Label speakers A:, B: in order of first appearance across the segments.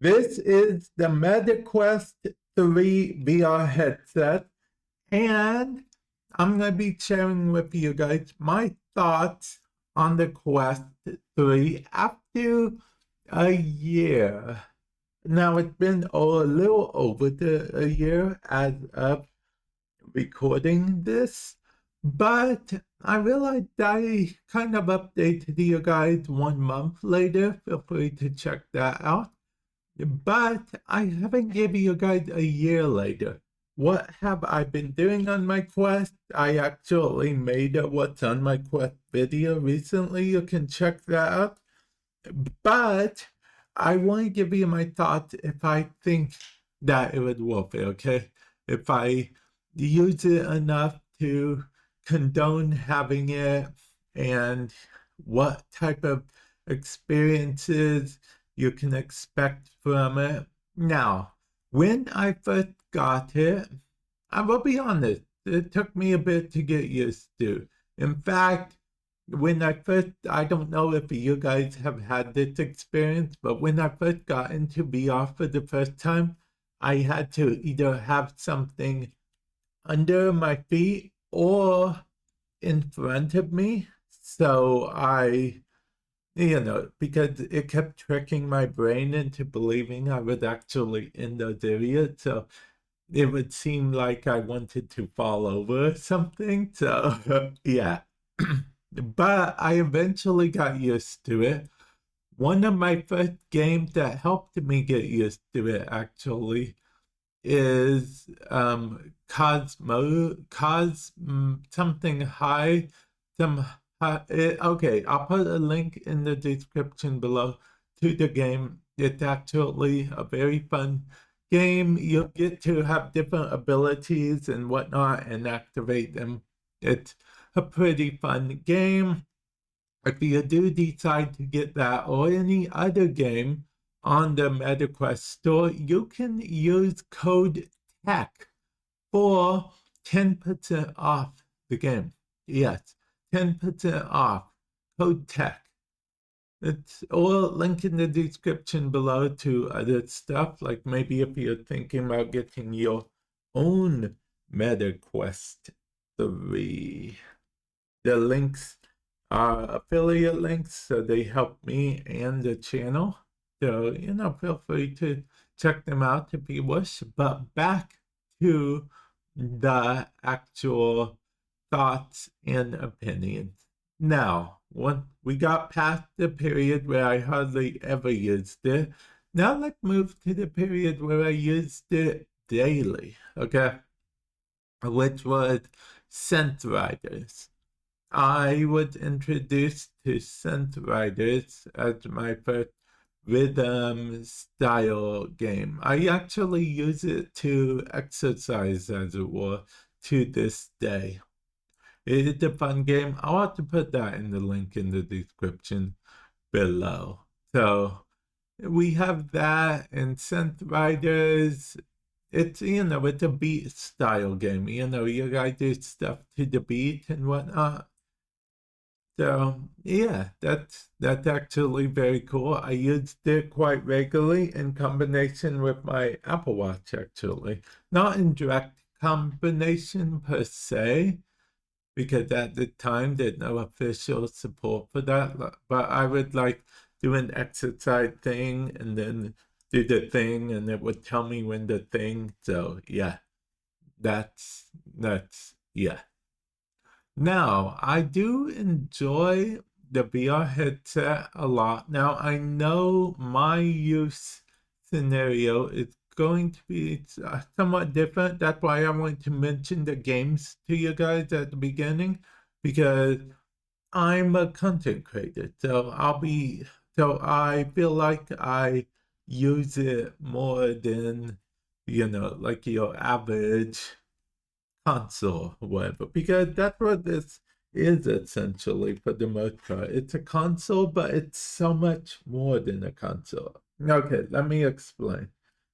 A: This is the MetaQuest 3 VR headset, and I'm going to be sharing with you guys my thoughts on the Quest 3 after a year. Now, it's been a little over a year as of recording this, but I realized I kind of updated you guys 1 month later. Feel free to check that out. But I haven't given you guys a year later. What have I been doing on my quest? I actually made a what's on my quest video recently. You can check that out. But I want to give you my thoughts if I think that it would worth it, okay? If I use it enough to condone having it and what type of experiences you can expect from it. Now, when I first got it, I will be honest, it took me a bit to get used to. In fact, when I don't know if you guys have had this experience, but when I first got into VR for the first time, I had to either have something under my feet or in front of me. So because it kept tricking my brain into believing I was actually in those areas. So it would seem like I wanted to fall over or something. So, yeah. But I eventually got used to it. One of my first games that helped me get used to it actually is something high, okay, I'll put a link in the description below to the game. It's actually a very fun game. You'll get to have different abilities and whatnot and activate them. It's a pretty fun game. If you do decide to get that or any other game on the MetaQuest store, you can use code TECH for 10% off the game. Yes, 10% off. Code TECH. It's all linked in the description below to other stuff, like maybe if you're thinking about getting your own MetaQuest 3. The links are affiliate links, so they help me and the channel. So, feel free to check them out if you wish. But back to the actual thoughts and opinions. Now, when we got past the period where I hardly ever used it, now let's move to the period where I used it daily, okay? Which was Scent Riders. I was introduced to Scent Riders as my first rhythm style game. I actually use it to exercise, as it were, to this day. It's a fun game. I'll have to put that in the link in the description below. So we have that and Scent Riders. It's it's a beat style game. You gotta do stuff to the beat and whatnot. So yeah, that's actually very cool. I used it quite regularly in combination with my Apple Watch, actually. Not in direct combination per se, because at the time there's no official support for that. But I would like do an exercise thing and then do the thing, and it would tell me when the thing. So yeah, that's yeah. Now, I do enjoy the VR headset a lot. Now, I know my use scenario is going to be somewhat different. That's why I want to mention the games to you guys at the beginning, because I'm a content creator. So I feel like I use it more than, like your average console or whatever, because that's what this is essentially for the most part. It's a console, but it's so much more than a console. Okay, let me explain.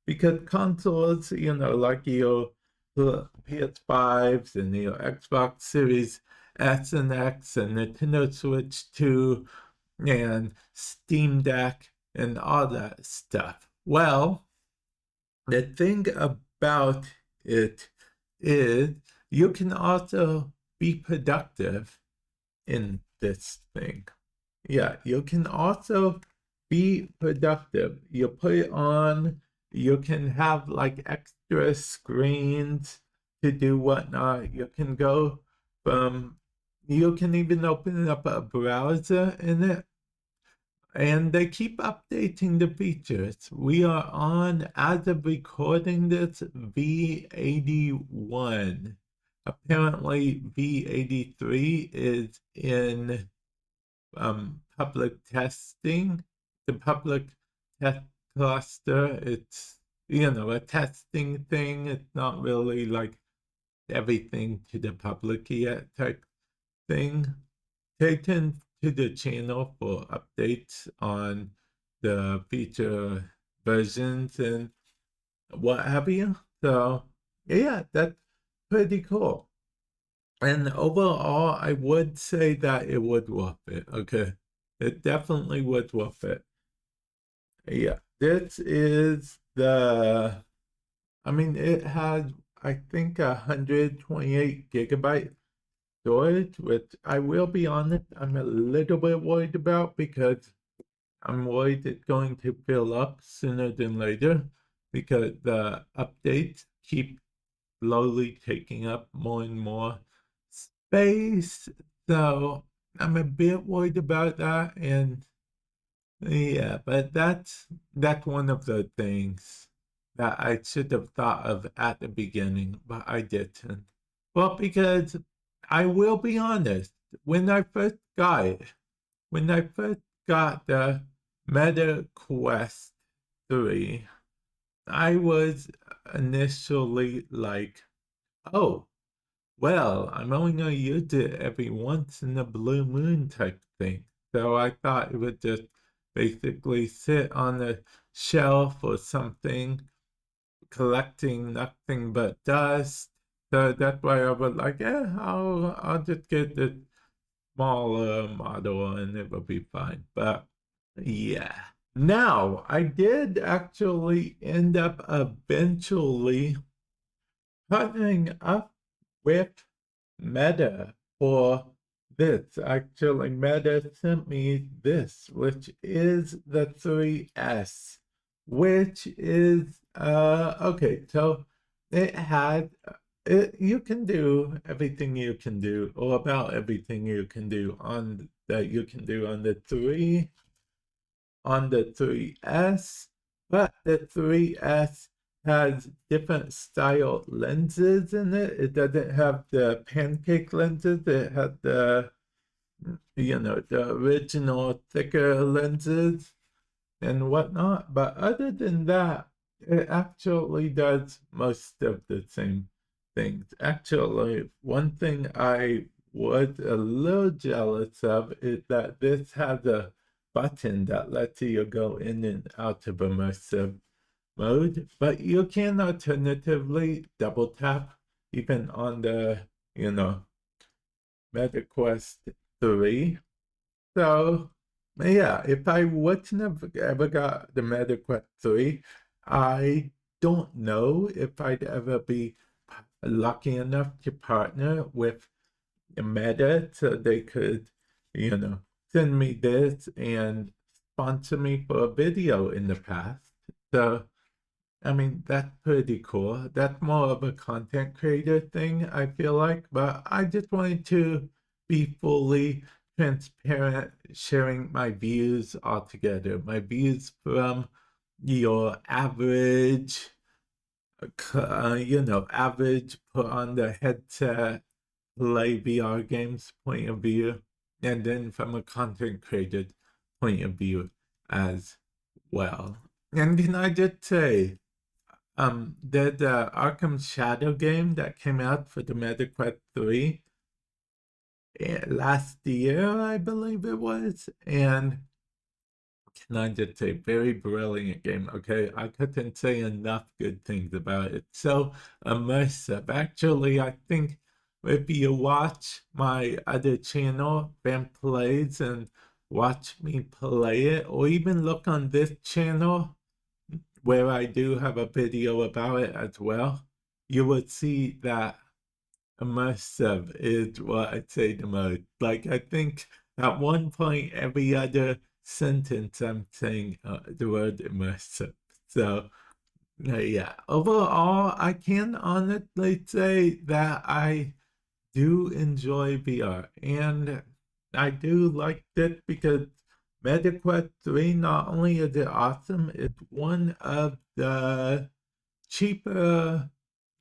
A: Because consoles, like your PS5s and your Xbox Series S and X and Nintendo Switch 2 and Steam Deck and all that stuff. Well, the thing about it is you can also be productive in this thing. Yeah, you can also be productive. You put it on, you can have like extra screens to do whatnot. You can go from, you can even open up a browser in it, and they keep updating the features. We are on, as of recording this, V81. Apparently, V83 is in public testing. The public test cluster, it's, a testing thing. It's not really like everything to the public yet type thing. Stay tuned to the channel for updates on the feature versions and what have you. So, yeah, that's pretty cool. And overall, I would say that it would worth it. Okay. It definitely would worth it. Yeah. This is it has, I think, 128 gigabyte storage, which I will be honest, I'm a little bit worried about because I'm worried it's going to fill up sooner than later because the updates keep slowly taking up more and more space. So I'm a bit worried about that. And yeah, but that's one of the things that I should have thought of at the beginning, but I didn't. Well, because I will be honest, when I first got it, when I first got the Meta Quest 3, I was initially like, oh, well, I'm only going to use it every once in a blue moon type thing. So I thought it would just basically sit on a shelf or something, collecting nothing but dust. So that's why I was like, yeah, I'll just get the smaller model and it will be fine. But yeah. Now, I did actually end up eventually partnering up with Meta for this. Actually, Meta sent me this, which is the 3S, which is okay. So it had you can do everything you can do, or about everything you can do on that you can do on the 3S, but the 3S has different style lenses in it. It doesn't have the pancake lenses. It had the original thicker lenses and whatnot. But other than that, it actually does most of the same things. Actually, one thing I was a little jealous of is that this has a button that lets you go in and out of immersive mode, but you can alternatively double tap even on the, MetaQuest 3. So, yeah, if I wouldn't have ever got the MetaQuest 3, I don't know if I'd ever be lucky enough to partner with Meta so they could, send me this and sponsor me for a video in the past. So, that's pretty cool. That's more of a content creator thing, I feel like, but I just wanted to be fully transparent, sharing my views altogether. My views from your average, average put on the headset, play VR games point of view, and then from a content creator point of view as well. And can I just say, the Arkham Shadow game that came out for the MetaQuest 3 last year, I believe it was, and can I just say, very brilliant game, okay? I couldn't say enough good things about it. So immersive. Actually, I think if you watch my other channel, Vamp Plays, and watch me play it, or even look on this channel, where I do have a video about it as well, you would see that immersive is what I'd say the most. Like, I think at one point, every other sentence, I'm saying the word immersive. So, yeah, overall, I can honestly say that I do enjoy VR, and I do like it because MetaQuest 3, not only is it awesome, it's one of the cheaper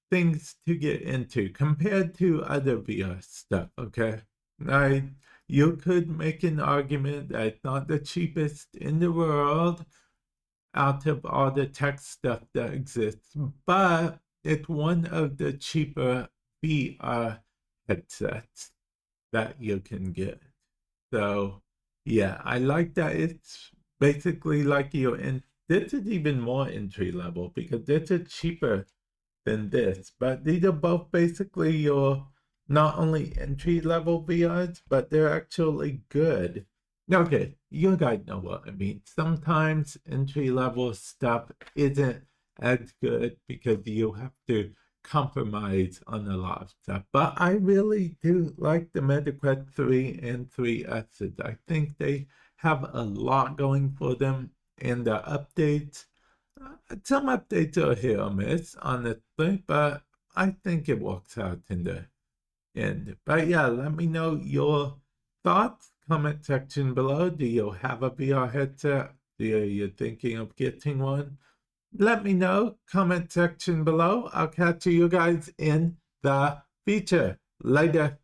A: things to get into compared to other VR stuff, okay? I You could make an argument that it's not the cheapest in the world out of all the tech stuff that exists, but it's one of the cheaper VR headsets that you can get. So, yeah, I like that it's basically like you're in. This is even more entry level because this is cheaper than this. But these are both basically your not only entry level VRs, but they're actually good. Okay, you guys know what I mean. Sometimes entry level stuff isn't as good because you have to compromise on a lot of stuff. But I really do like the MetaQuest 3 and 3S's. I think they have a lot going for them, and the updates, some updates are hit or miss, honestly, but I think it works out in the end. But yeah, let me know your thoughts. Comment section below. Do you have a VR headset? Are you thinking of getting one? Let me know. Comment section below. I'll catch you guys in the future. Later.